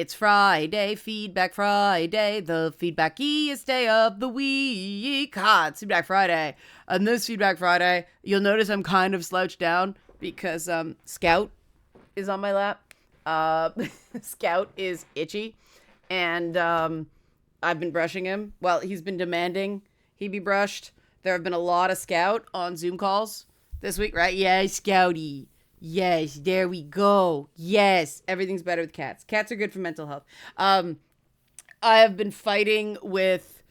It's Friday, Feedback Friday, the feedbackiest day of the week. It's Feedback Friday. On this Feedback Friday, you'll notice I'm kind of slouched down because Scout is on my lap. Scout is itchy, and I've been brushing him. Well, he's been demanding he be brushed. There have been a lot of Scout on Zoom calls this week, right? Yeah, Scouty. Yes, there we go. Yes, everything's better with cats. Cats are good for mental health. I have been fighting with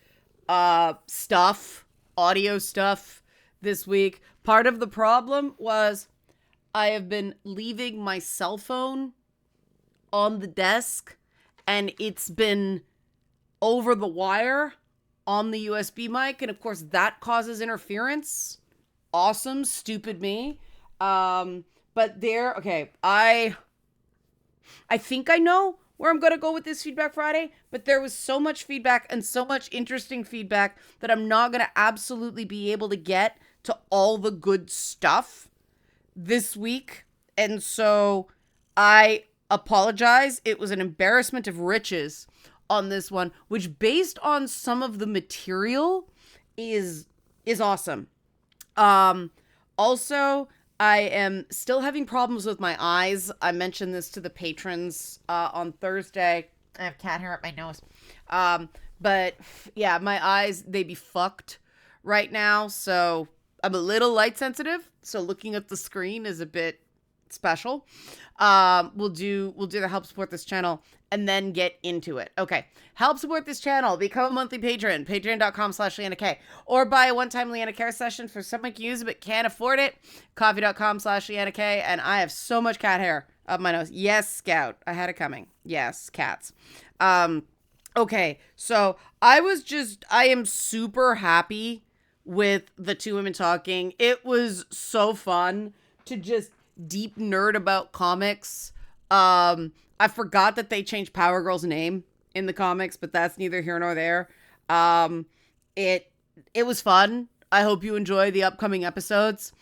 audio stuff this week. Part of the problem was I have been leaving my cell phone on the desk, and it's been over the wire on the USB mic, and of course that causes interference. Awesome, stupid me. But there, okay, I think I know where I'm going to go with this Feedback Friday, but there was so much feedback and so much interesting feedback that I'm not going to absolutely be able to get to all the good stuff this week. And so I apologize. It was an embarrassment of riches on this one, which based on some of the material is awesome. Also, I am still having problems with my eyes. I mentioned this to the patrons on Thursday. I have cat hair up my nose. But yeah, my eyes, they be fucked right now. So I'm a little light sensitive. So looking at the screen is a bit special. We'll do the help support this channel and then get into it. Okay. Help support this channel. Become a monthly patron. Patreon.com/LeannaK. Or buy a one-time Leanna Care session for someone can use it but can't afford it. Coffee.com/LeannaK. And I have so much cat hair up my nose. Yes, Scout. I had it coming. Yes, cats. Okay. So I am super happy with the two women talking. It was so fun to just deep nerd about comics. I forgot that they changed Power Girl's name in the comics, but that's neither here nor there. It was fun. I hope you enjoy the upcoming episodes.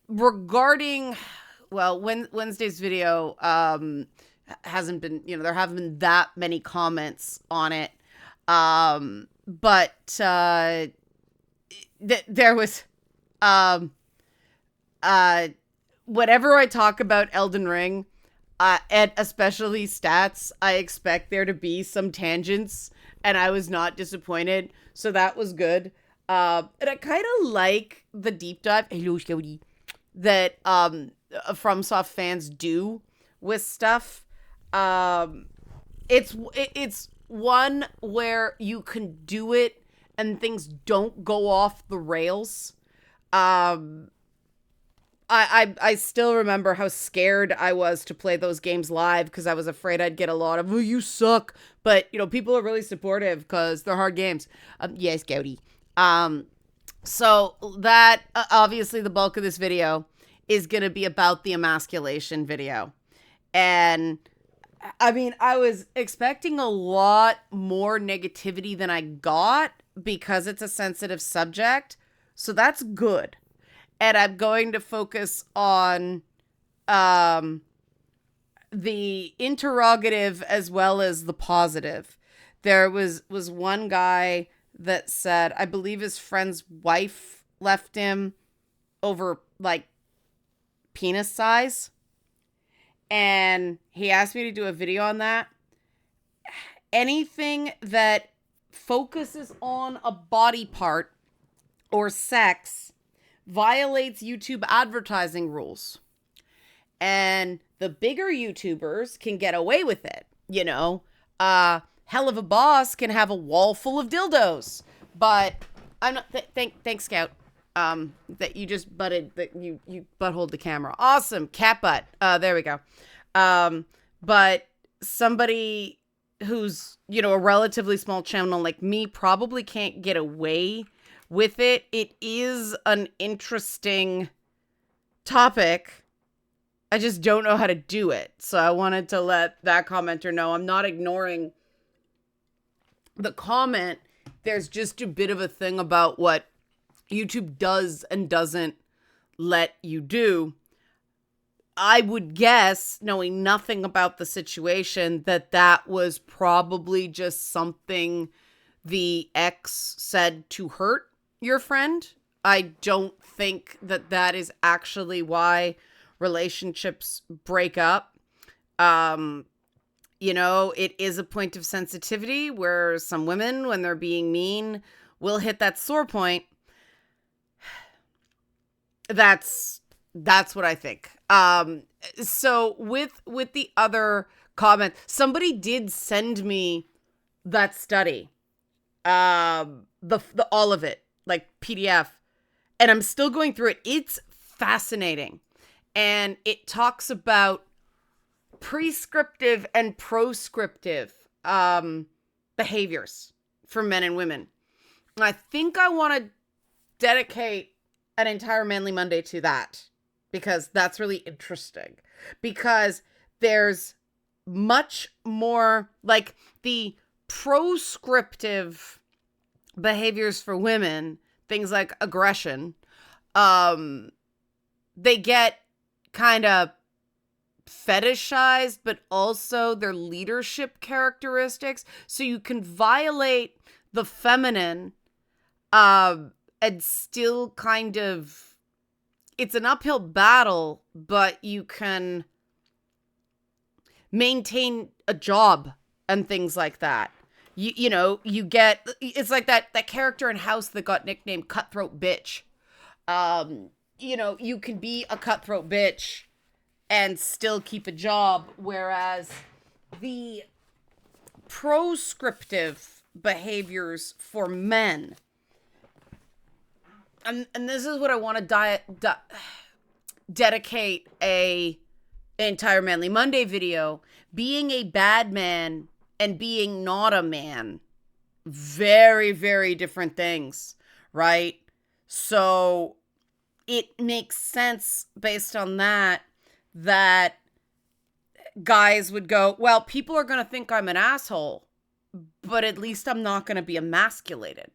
Regarding, well, Wednesday's video hasn't been, there haven't been that many comments on it. But there was whenever I talk about Elden Ring, and especially stats, I expect there to be some tangents, and I was not disappointed, so that was good. And I kind of like the deep dive, hello, Scouty, that FromSoft fans do with stuff. It's one where you can do it and things don't go off the rails. I still remember how scared I was to play those games live because I was afraid I'd get a lot of, oh, you suck. But, people are really supportive because they're hard games. Yes, Gouty. So that, obviously the bulk of this video is going to be about the emasculation video. And, I mean, I was expecting a lot more negativity than I got because it's a sensitive subject. So that's good. And I'm going to focus on the interrogative as well as the positive. There was one guy that said, I believe his friend's wife left him over, like, penis size. And he asked me to do a video on that. Anything that focuses on a body part or sex violates YouTube advertising rules. And the bigger YouTubers can get away with it. Hell of a Boss can have a wall full of dildos. But I'm not, thanks, Scout, that you just that you buttholed the camera. Awesome. Cat butt. There we go. But somebody who's, a relatively small channel like me probably can't get away with it. It is an interesting topic. I just don't know how to do it. So I wanted to let that commenter know I'm not ignoring the comment. There's just a bit of a thing about what YouTube does and doesn't let you do. I would guess, knowing nothing about the situation, that was probably just something the ex said to hurt your friend. I don't think that is actually why relationships break up. It is a point of sensitivity where some women, when they're being mean, will hit that sore point. That's what I think. So with the other comment, somebody did send me that study, the all of it, like PDF, and I'm still going through it. It's fascinating, and it talks about prescriptive and proscriptive behaviors for men and women. And I think I want to dedicate an entire Manly Monday to that, because that's really interesting, because there's much more like the proscriptive behaviors for women, things like aggression. They get kind of fetishized, but also their leadership characteristics. So you can violate the feminine, and still kind of, it's an uphill battle, but you can maintain a job and things like that. You get, it's like that character in House that got nicknamed Cutthroat Bitch. You can be a cutthroat bitch and still keep a job, whereas the proscriptive behaviors for men, and this is what I want to dedicate a entire Manly Monday video. Being a bad man and being not a man, very, very different things, right? So it makes sense based on that guys would go, well, people are going to think I'm an asshole, but at least I'm not going to be emasculated.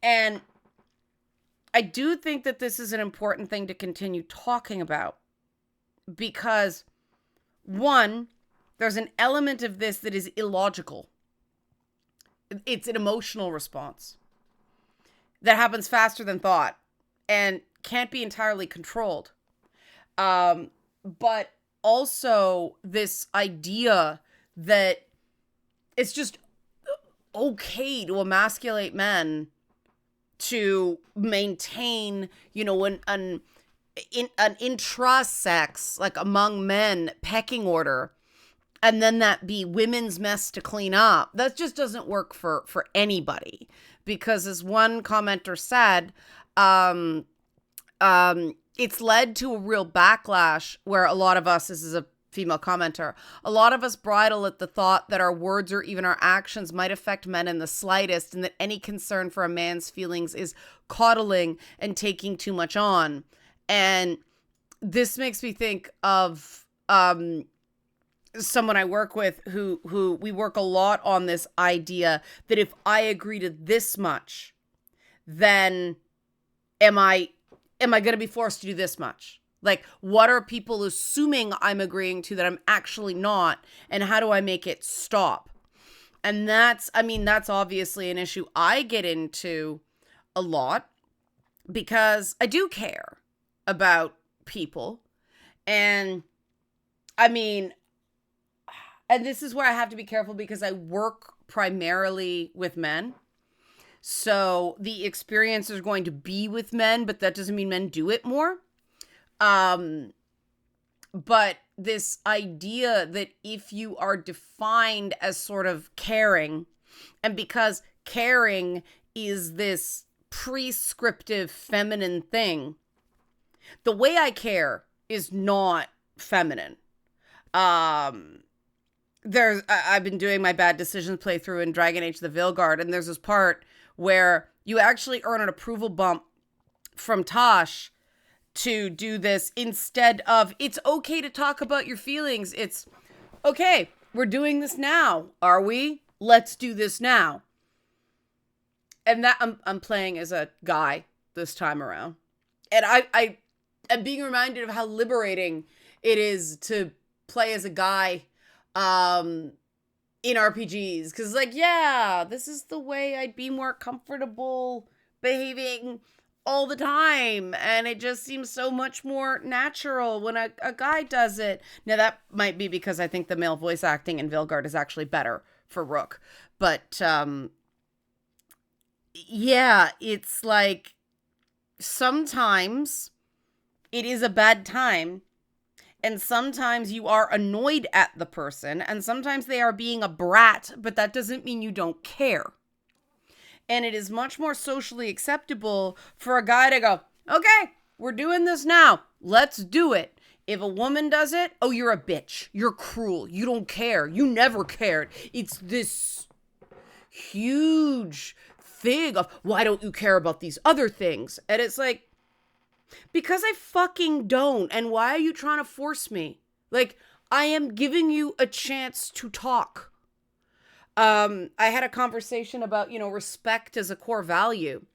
And I do think that this is an important thing to continue talking about, because one, there's an element of this that is illogical. It's an emotional response that happens faster than thought and can't be entirely controlled. But also this idea that it's just okay to emasculate men to maintain, an intra-sex, like among men, pecking order, and then that be women's mess to clean up. That just doesn't work for anybody, because as one commenter said, it's led to a real backlash where a lot of us, this is a female commenter, a lot of us bridle at the thought that our words or even our actions might affect men in the slightest, and that any concern for a man's feelings is coddling and taking too much on. And this makes me think of someone I work with who we work a lot on this idea that if I agree to this much, then am I going to be forced to do this much? Like, what are people assuming I'm agreeing to that I'm actually not? And how do I make it stop? And that's obviously an issue I get into a lot, because I do care about people. And this is where I have to be careful, because I work primarily with men. So the experience is going to be with men, but that doesn't mean men do it more. But this idea that if you are defined as sort of caring, and because caring is this prescriptive feminine thing, the way I care is not feminine. I've been doing my bad decisions playthrough in Dragon Age the Veilguard, and there's this part where you actually earn an approval bump from Tosh to do this, instead of, it's okay to talk about your feelings. It's, okay, we're doing this now. Are we? Let's do this now. And that I'm playing as a guy this time around. And And being reminded of how liberating it is to play as a guy in RPGs. Because, like, yeah, this is the way I'd be more comfortable behaving all the time. And it just seems so much more natural when a guy does it. Now, that might be because I think the male voice acting in Vilgard is actually better for Rook. But, yeah, it's like sometimes it is a bad time, and sometimes you are annoyed at the person, and sometimes they are being a brat, but that doesn't mean you don't care. And it is much more socially acceptable for a guy to go, okay, we're doing this now. Let's do it. If a woman does it, oh, you're a bitch. You're cruel. You don't care. You never cared. It's this huge thing of, why don't you care about these other things? And it's like, because I fucking don't. And why are you trying to force me? Like, I am giving you a chance to talk. I had a conversation about, respect as a core value.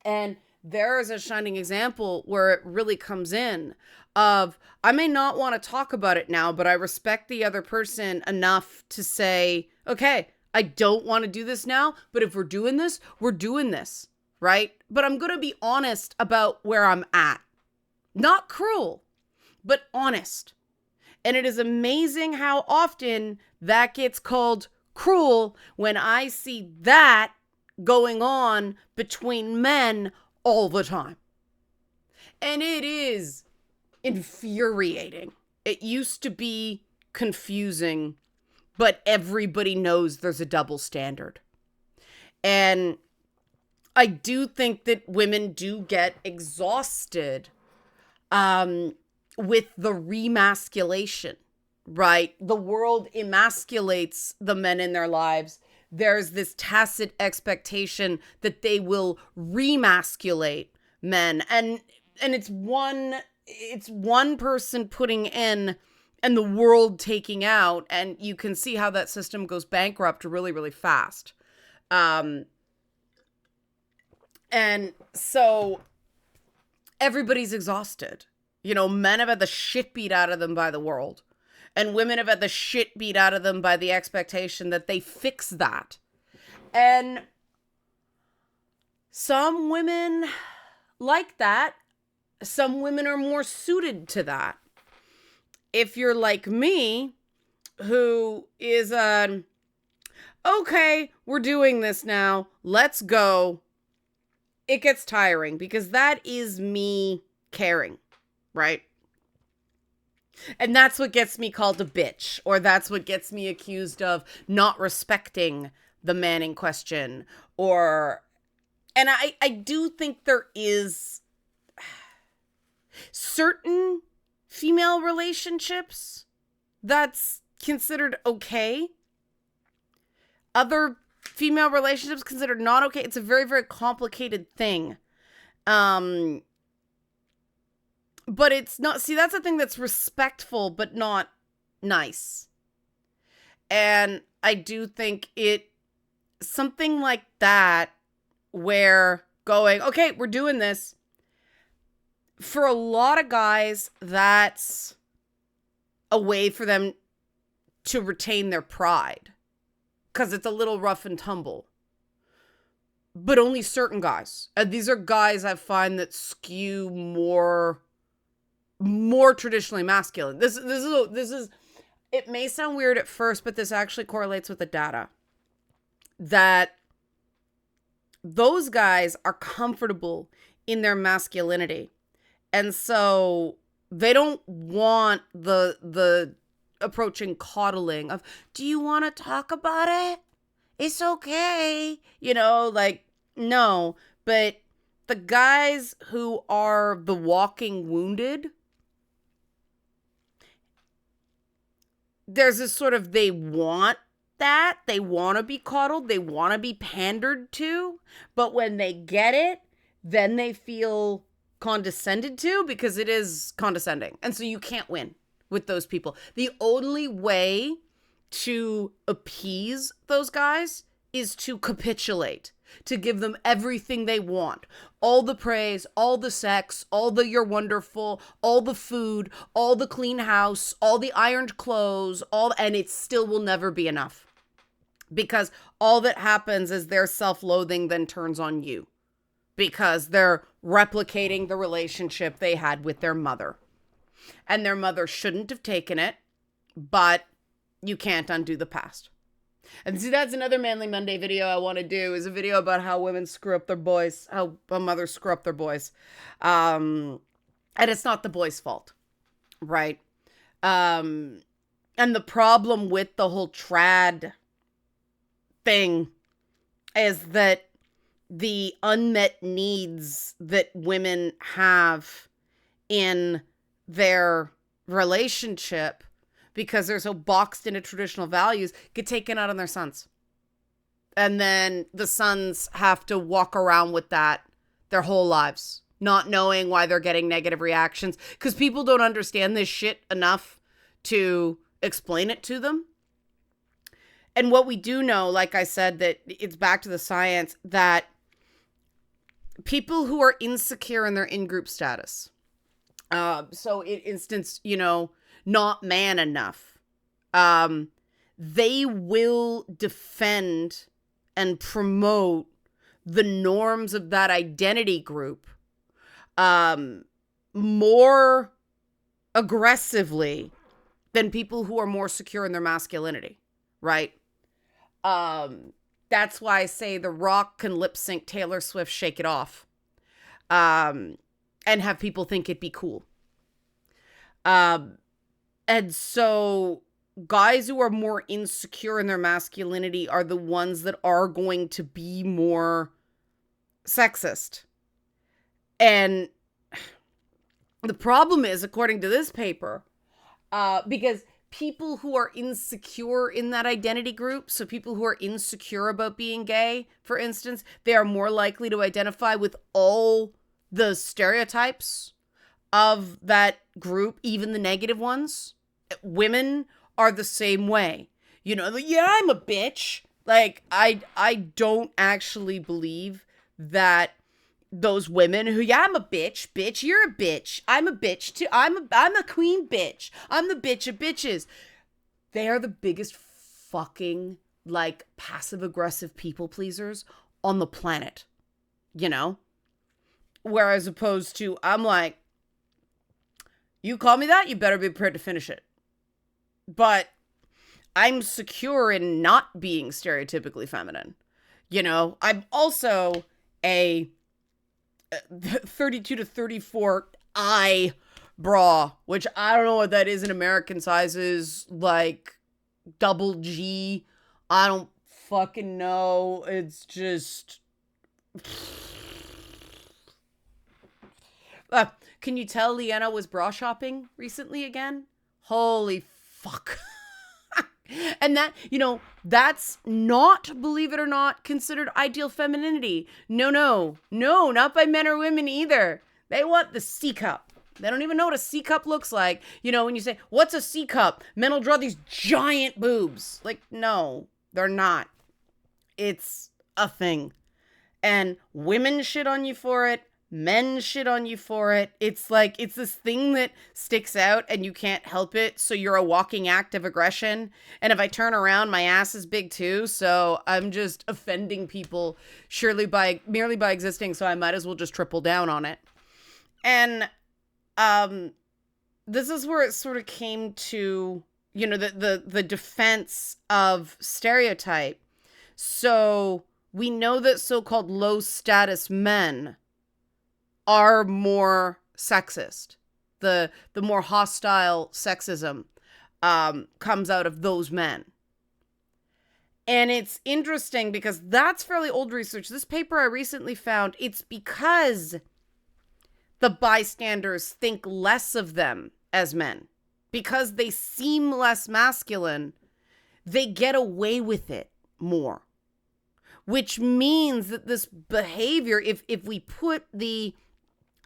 And there is a shining example where it really comes in of, I may not want to talk about it now, but I respect the other person enough to say, okay, I don't want to do this now, but if we're doing this, we're doing this. Right? But I'm going to be honest about where I'm at. Not cruel, but honest. And it is amazing how often that gets called cruel when I see that going on between men all the time. And it is infuriating. It used to be confusing, but everybody knows there's a double standard. And I do think that women do get exhausted with the remasculation, right? The world emasculates the men in their lives. There's this tacit expectation that they will remasculate men. And it's one person putting in and the world taking out. And you can see how that system goes bankrupt really, really fast. And so everybody's exhausted. Men have had the shit beat out of them by the world. And women have had the shit beat out of them by the expectation that they fix that. And some women like that. Some women are more suited to that. If you're like me, who is okay, we're doing this now, let's go. It gets tiring because that is me caring, right? And that's what gets me called a bitch, or that's what gets me accused of not respecting the man in question, and I do think there is certain female relationships that's considered okay. Other female relationships considered not okay. It's a very, very complicated thing. But it's not, see, that's a thing that's respectful, but not nice. And I do think something like that, where going, okay, we're doing this. For a lot of guys, that's a way for them to retain their pride. Because it's a little rough and tumble. But only certain guys. And these are guys I find that skew more traditionally masculine. This is it may sound weird at first, but this actually correlates with the data. That those guys are comfortable in their masculinity. And so they don't want the approaching coddling of, do you want to talk about it? It's okay. No. But the guys who are the walking wounded, there's this sort of, they want that. They want to be coddled. They want to be pandered to. But when they get it, then they feel condescended to, because it is condescending. And so you can't win with those people. The only way to appease those guys is to capitulate. to give them everything they want. All the praise, all the sex, all the you're wonderful, all the food, all the clean house, all the ironed clothes, and it still will never be enough. Because all that happens is their self-loathing then turns on you. Because they're replicating the relationship they had with their mother. And their mother shouldn't have taken it, but you can't undo the past. And see, that's another Manly Monday video I want to do, is a video about how women screw up their boys, how mothers screw up their boys. And it's not the boy's fault, right? And the problem with the whole trad thing is that the unmet needs that women have in their relationship, because they're so boxed into traditional values, get taken out on their sons. And then the sons have to walk around with that their whole lives, not knowing why they're getting negative reactions, because people don't understand this shit enough to explain it to them. And what we do know, like I said, that it's back to the science, that people who are insecure in their in-group status, so in instance, not man enough, they will defend and promote the norms of that identity group more aggressively than people who are more secure in their masculinity, right? That's why I say The Rock can lip sync Taylor Swift Shake It Off, and have people think it'd be cool. And so guys who are more insecure in their masculinity are the ones that are going to be more sexist. And the problem is, according to this paper, because people who are insecure in that identity group, so people who are insecure about being gay, for instance, they are more likely to identify with all the stereotypes of that group, even the negative ones. Women are the same way. Yeah, I'm a bitch. Like, I don't actually believe that those women who, yeah, I'm a bitch, you're a bitch, I'm a bitch too, I'm a queen bitch, I'm the bitch of bitches. They are the biggest fucking, like, passive-aggressive people pleasers on the planet, Whereas opposed to, I'm like, you call me that, you better be prepared to finish it. But I'm secure in not being stereotypically feminine. I'm also a 32 to 34 I bra, which I don't know what that is in American sizes, like double G. I don't fucking know. It's just... can you tell Leanna was bra shopping recently again? Holy fuck. And that, that's not, believe it or not, considered ideal femininity. No, not by men or women either. They want the C cup. They don't even know what a C cup looks like. When you say, what's a C cup? Men will draw these giant boobs. Like, no, they're not. It's a thing. And women shit on you for it. Men shit on you for it. It's like, it's this thing that sticks out and you can't help it. So you're a walking act of aggression. And if I turn around, my ass is big too. So I'm just offending people merely by existing. So I might as well just triple down on it. And this is where it sort of came to, the defense of stereotype. So we know that so-called low status men are more sexist. The more hostile sexism comes out of those men. And it's interesting because that's fairly old research. This paper I recently found, it's because the bystanders think less of them as men. Because they seem less masculine, they get away with it more. Which means that this behavior, if we put the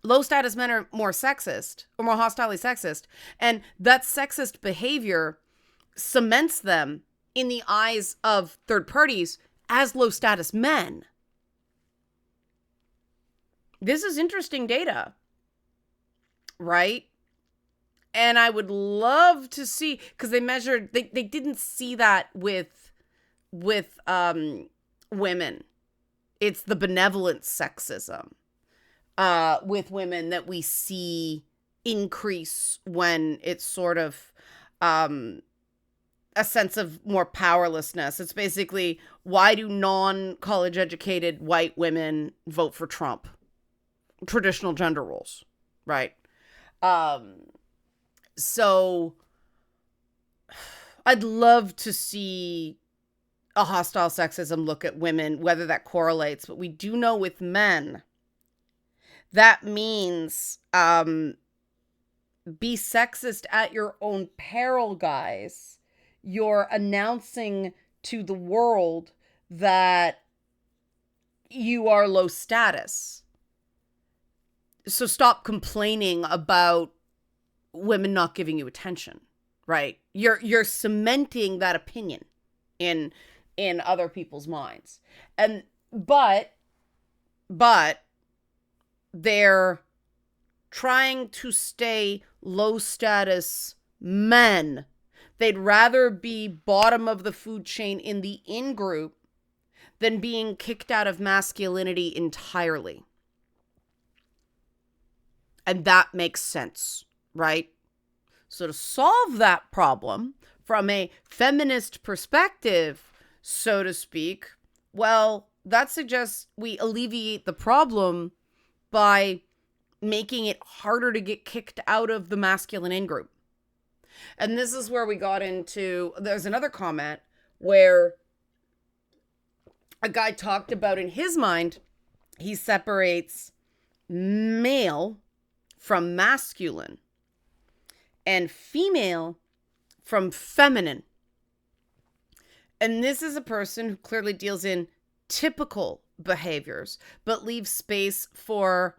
low status men are more sexist or more hostilely sexist, and that sexist behavior cements them in the eyes of third parties as low status men. This is interesting data, right? And I would love to see, because they measured, they didn't see that with women. It's the benevolent sexism with women that we see increase when it's sort of a sense of more powerlessness. It's basically, why do non-college educated white women vote for Trump? Traditional gender roles, right? So I'd love to see a hostile sexism look at women, whether that correlates. But we do know with men, that means be sexist at your own peril, guys. You're announcing to the world that you are low status. So stop complaining about women not giving you attention, right? You're cementing that opinion in other people's minds. And but they're trying to stay low status men. They'd rather be bottom of the food chain in the in-group than being kicked out of masculinity entirely. And that makes sense, right? So to solve that problem from a feminist perspective, so to speak, well, that suggests we alleviate the problem by making it harder to get kicked out of the masculine in-group. And this is where we got into, there's another comment where a guy talked about, in his mind, he separates male from masculine and female from feminine. And this is a person who clearly deals in typical behaviors, but leaves space for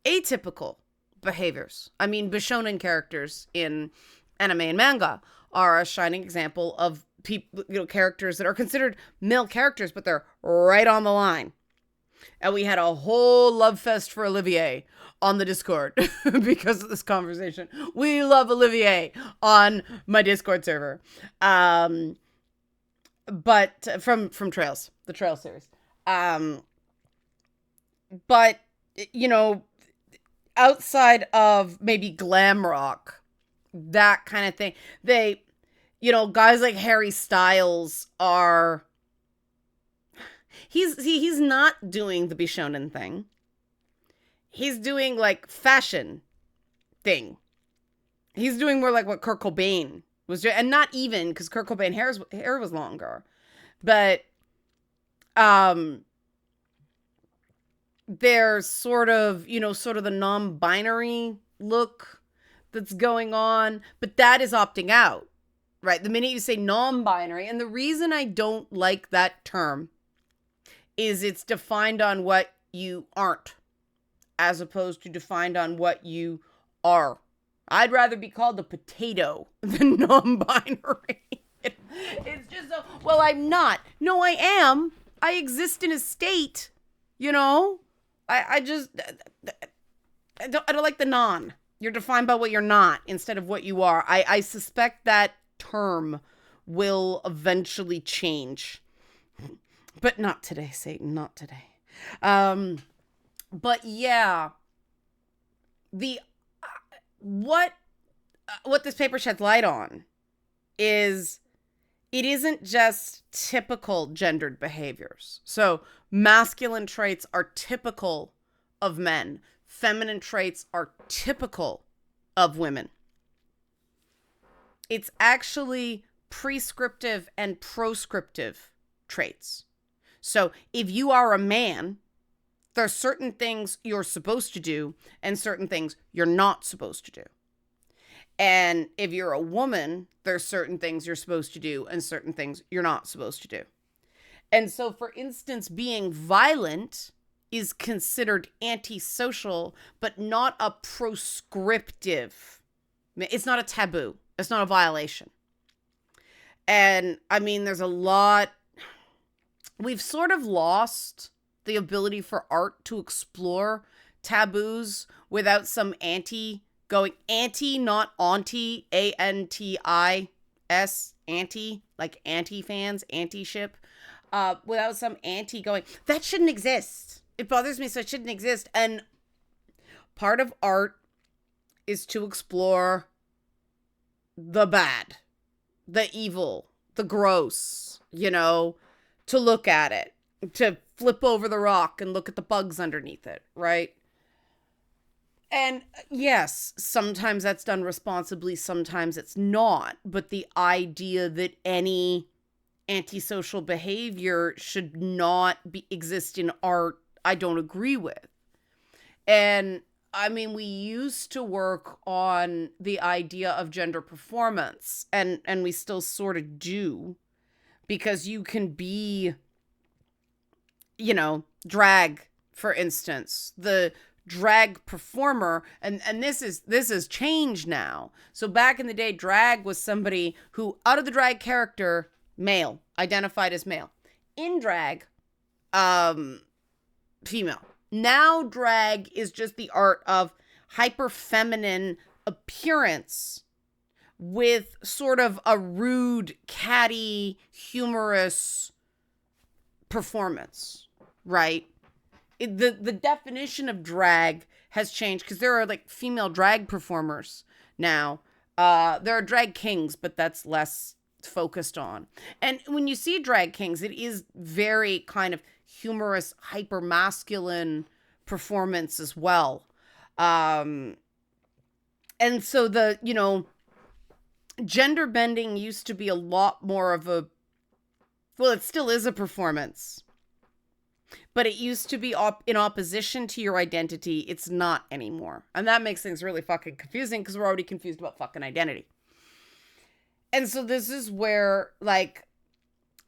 atypical behaviors. I mean, Bishonen characters in anime and manga are a shining example of people, characters that are considered male characters, but they're right on the line. And we had a whole love fest for Olivier on the Discord because of this conversation. We love Olivier on my Discord server. But from Trails, the Trail series. But, outside of maybe glam rock, that kind of thing, they, guys like Harry Styles are, he's not doing the Bishonen thing. He's doing like fashion thing. He's doing more like what Kurt Cobain was doing, and not even, because Kurt Cobain hair was longer, but there's sort of the non-binary look that's going on, but that is opting out, right? The minute you say non-binary, and the reason I don't like that term is it's defined on what you aren't, as opposed to defined on what you are. I'd rather be called a potato than non-binary. It's just so, well, I'm not. No, I am. I exist in a state, I don't like the non. You're defined by what you're not instead of what you are. I suspect that term will eventually change. But not today, Satan, not today. But yeah, what this paper sheds light on is it isn't just typical gendered behaviors. So masculine traits are typical of men. Feminine traits are typical of women. It's actually prescriptive and proscriptive traits. So if you are a man, there are certain things you're supposed to do and certain things you're not supposed to do. And if you're a woman, there's certain things you're supposed to do and certain things you're not supposed to do. And so, for instance, being violent is considered antisocial, but not a proscriptive. It's not a taboo. It's not a violation. And I mean, there's a lot. We've sort of lost the ability for art to explore taboos without some anti going anti, not auntie, ANTIS, anti, like anti-fans, anti-ship, without some anti going, that shouldn't exist. It bothers me, so it shouldn't exist. And part of art is to explore the bad, the evil, the gross, to look at it, to flip over the rock and look at the bugs underneath it, right? And yes, sometimes that's done responsibly, sometimes it's not. But the idea that any antisocial behavior should not exist in art, I don't agree with. And I mean, we used to work on the idea of gender performance, and we still sort of do, because you can be, drag, for instance, the drag performer, and this is changed now. So back in the day, drag was somebody who, out of the drag character, male, identified as male. In drag, female. Now drag is just the art of hyper feminine appearance with sort of a rude, catty, humorous performance, right? The definition of drag has changed, because there are like female drag performers now. There are drag kings, but that's less focused on. And when you see drag kings, it is very kind of humorous, hyper masculine performance as well. And so gender bending used to be a lot more of it still is a performance. But it used to be in opposition to your identity. It's not anymore. And that makes things really fucking confusing, because we're already confused about fucking identity. And so this is where,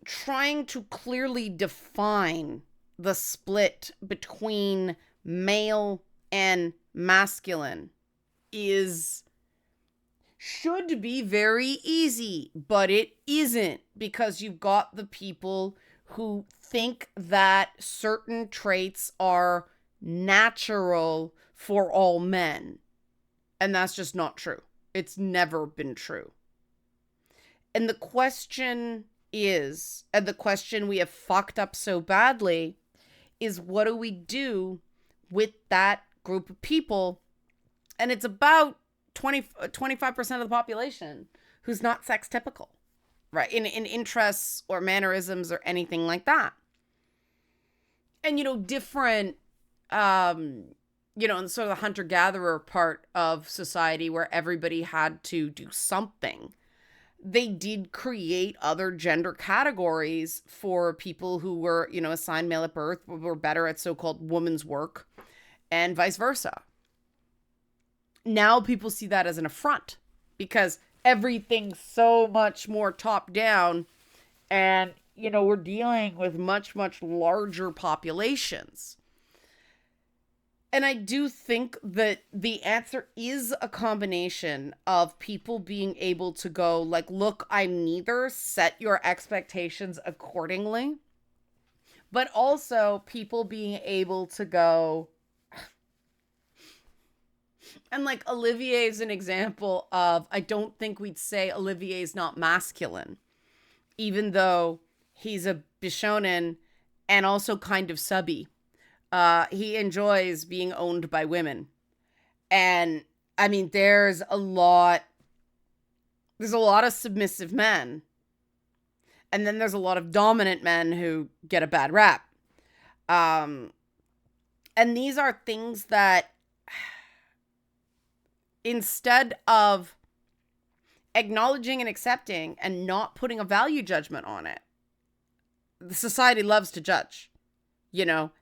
trying to clearly define the split between male and masculine should be very easy, but it isn't, because you've got the people who think that certain traits are natural for all men. And that's just not true. It's never been true. And the question is, and the question we have fucked up so badly, is what do we do with that group of people? And it's about 25% of the population who's not sex typical. Right, in interests or mannerisms or anything like that. And, different, in sort of the hunter-gatherer part of society where everybody had to do something, they did create other gender categories for people who were, assigned male at birth, were better at so-called woman's work, and vice versa. Now people see that as an affront, because everything's so much more top down, and we're dealing with much, much larger populations. And I do think that the answer is a combination of people being able to go look, I'm neither, set your expectations accordingly, but also people being able to go. And Olivier is an example of, I don't think we'd say Olivier's not masculine, even though he's a Bishonen and also kind of subby. He enjoys being owned by women. And I mean, there's a lot of submissive men. And then there's a lot of dominant men who get a bad rap. And these are things that, instead of acknowledging and accepting and not putting a value judgment on it, the society loves to judge.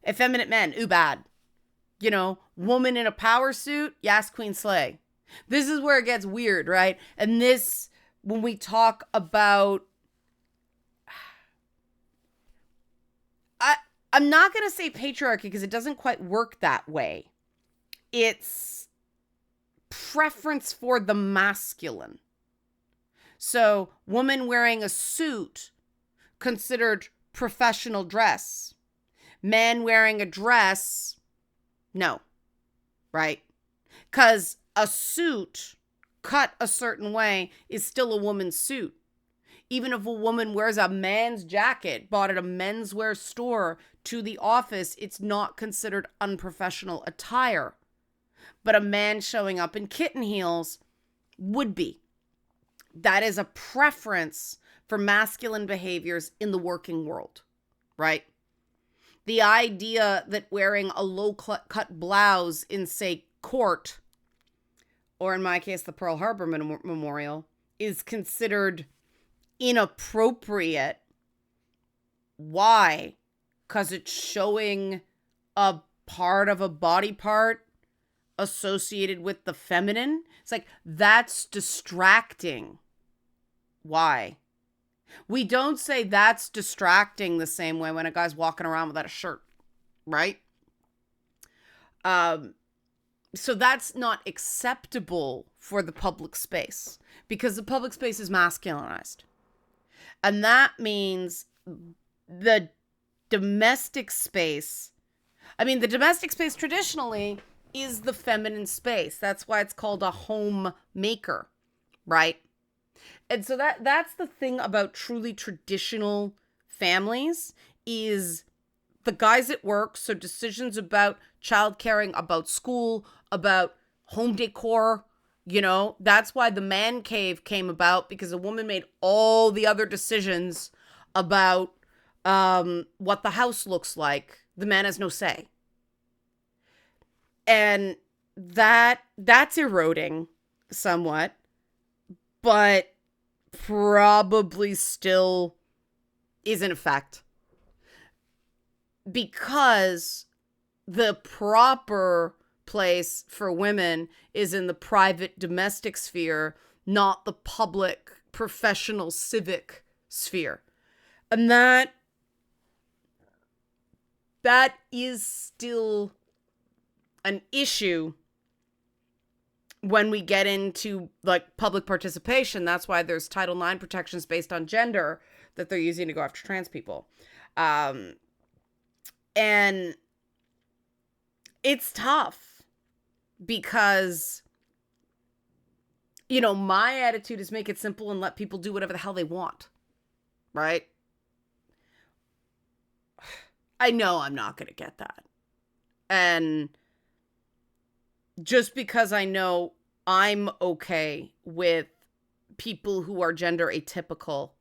Effeminate men, ooh, bad. Woman in a power suit, yes, Queen Slay. This is where it gets weird, right? And this, when we talk about, I'm not going to say patriarchy, because it doesn't quite work that way. It's preference for the masculine. So, woman wearing a suit, considered professional dress. Man wearing a dress, no. right? Because a suit cut a certain way is still a woman's suit. Even if a woman wears a man's jacket bought at a menswear store to the office, it's not considered unprofessional attire. But a man showing up in kitten heels would be. That is a preference for masculine behaviors in the working world, right? The idea that wearing a low-cut blouse in, say, court, or in my case, the Pearl Harbor Memorial, is considered inappropriate. Why? Because it's showing a part of a body part associated with the feminine. It's like, that's distracting. Why? We don't say that's distracting the same way when a guy's walking around without a shirt, right? So that's not acceptable for the public space because the public space is masculinized. And that means the domestic space, the domestic space traditionally is the feminine space. That's why it's called a homemaker, right? And so that's the thing about truly traditional families is the guys at work. So decisions about child caring, about school, about home decor, that's why the man cave came about, because a woman made all the other decisions about what the house looks like. The man has no say. And that's eroding somewhat, but probably still is in effect, because the proper place for women is in the private domestic sphere, not the public professional civic sphere. And that is still an issue when we get into like public participation. That's why there's Title IX protections based on gender that they're using to go after trans people. And it's tough because, my attitude is make it simple and let people do whatever the hell they want. Right? I know I'm not going to get that. And just because I know I'm okay with people who are gender atypical,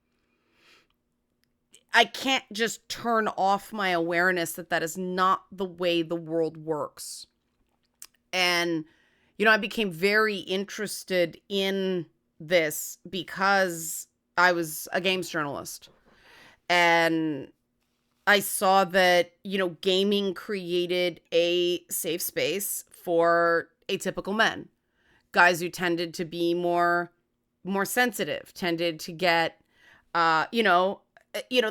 I can't just turn off my awareness that is not the way the world works. And, I became very interested in this because I was a games journalist. And I saw that, gaming created a safe space for atypical men. Guys who tended to be more sensitive, tended to get, the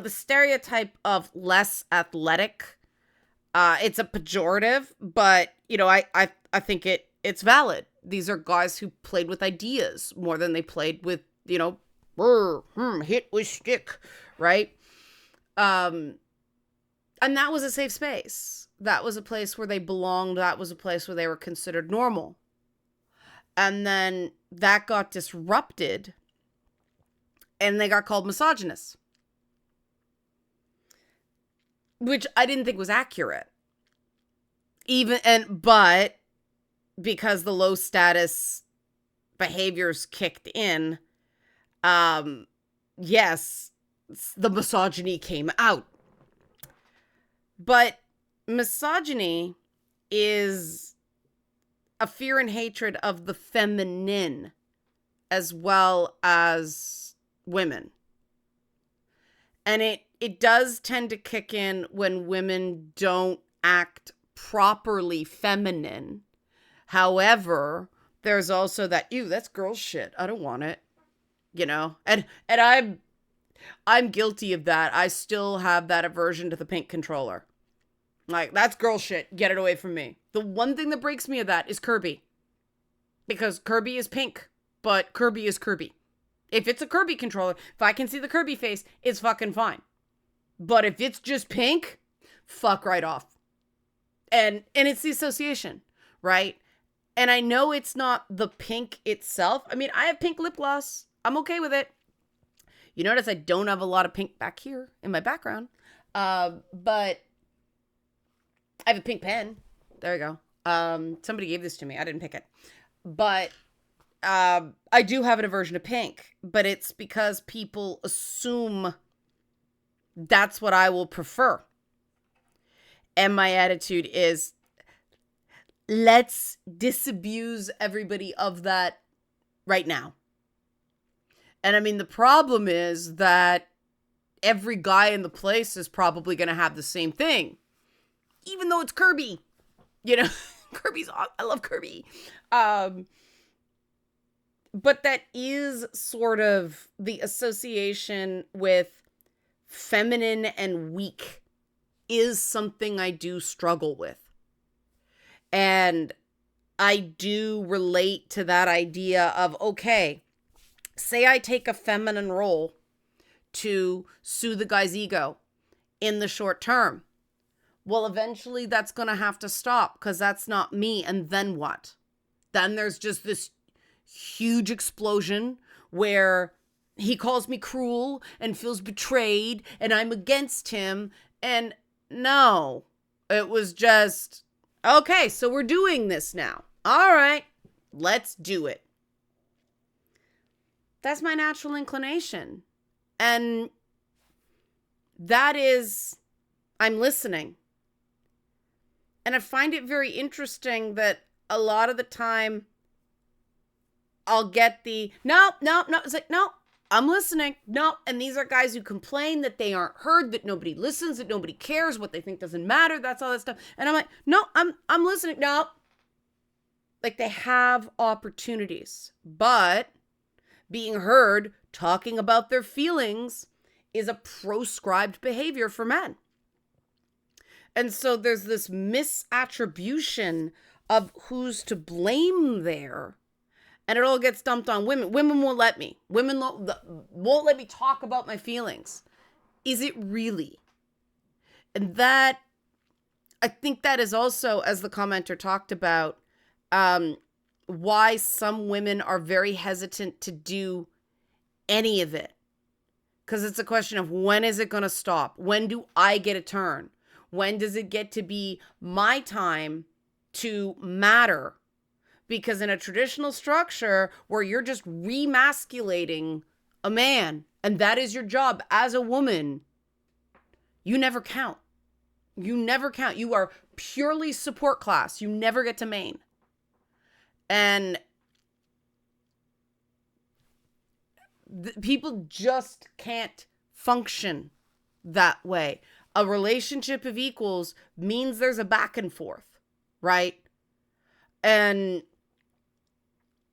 stereotype of less athletic. It's a pejorative, but, I think it's valid. These are guys who played with ideas more than they played with, hit with stick, right? And that was a safe space. That was a place where they belonged. That was a place where they were considered normal. And then that got disrupted and they got called misogynists, which I didn't think was accurate. But because the low status behaviors kicked in, yes, the misogyny came out. But misogyny is a fear and hatred of the feminine as well as women. And it does tend to kick in when women don't act properly feminine. However, there's also that, ew, that's girl shit. I don't want it. And I'm guilty of that. I still have that aversion to the pink controller. Like, that's girl shit. Get it away from me. The one thing that breaks me of that is Kirby. Because Kirby is pink, but Kirby is Kirby. If it's a Kirby controller, if I can see the Kirby face, it's fucking fine. But if it's just pink, fuck right off. And it's the association, right? And I know it's not the pink itself. I mean, I have pink lip gloss. I'm okay with it. You notice I don't have a lot of pink back here in my background. But I have a pink pen. There we go. Somebody gave this to me. I didn't pick it. But I do have an aversion to pink. But it's because people assume that's what I will prefer. And my attitude is, let's disabuse everybody of that right now. And I mean, the problem is that every guy in the place is probably going to have the same thing, even though it's Kirby. You know, I love Kirby. But that is sort of the association with feminine and weak is something I do struggle with. And I do relate to that idea of, okay, say I take a feminine role to soothe the guy's ego in the short term. Well, eventually that's going to have to stop because that's not me. And then what? Then there's just this huge explosion where he calls me cruel and feels betrayed and I'm against him. And no, it was just, okay, so we're doing this now. All right, let's do it. That's my natural inclination. And that is, I'm listening. And I find it very interesting that a lot of the time I'll get the, no. It's like, no, I'm listening. No. And these are guys who complain that they aren't heard, that nobody listens, that nobody cares, what they think doesn't matter. That's all that stuff. And I'm like, no, I'm listening. No. Like they have opportunities, but being heard, talking about their feelings is a proscribed behavior for men. And so there's this misattribution of who's to blame there. And it all gets dumped on women. Women won't let me. Women won't let me talk about my feelings. Is it really? And that, I think that is also, as the commenter talked about, why some women are very hesitant to do any of it. Because it's a question of, when is it going to stop? When do I get a turn? When does it get to be my time to matter? Because in a traditional structure where you're just remasculating a man, and that is your job as a woman, you never count. You never count. You are purely support class. You never get to main. And people just can't function that way. A relationship of equals means there's a back and forth, right? And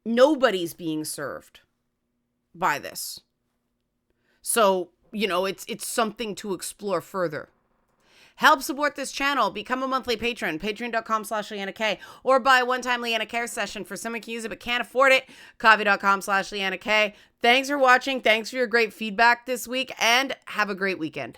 nobody's being served by this. So, you know, it's something to explore further. Help support this channel. Become a monthly patron. Patreon.com/Leanna K. Or buy a one-time Leanna Care session for someone who can use it but can't afford it. Coffee.com/Leanna K. Thanks for watching. Thanks for your great feedback this week. And have a great weekend.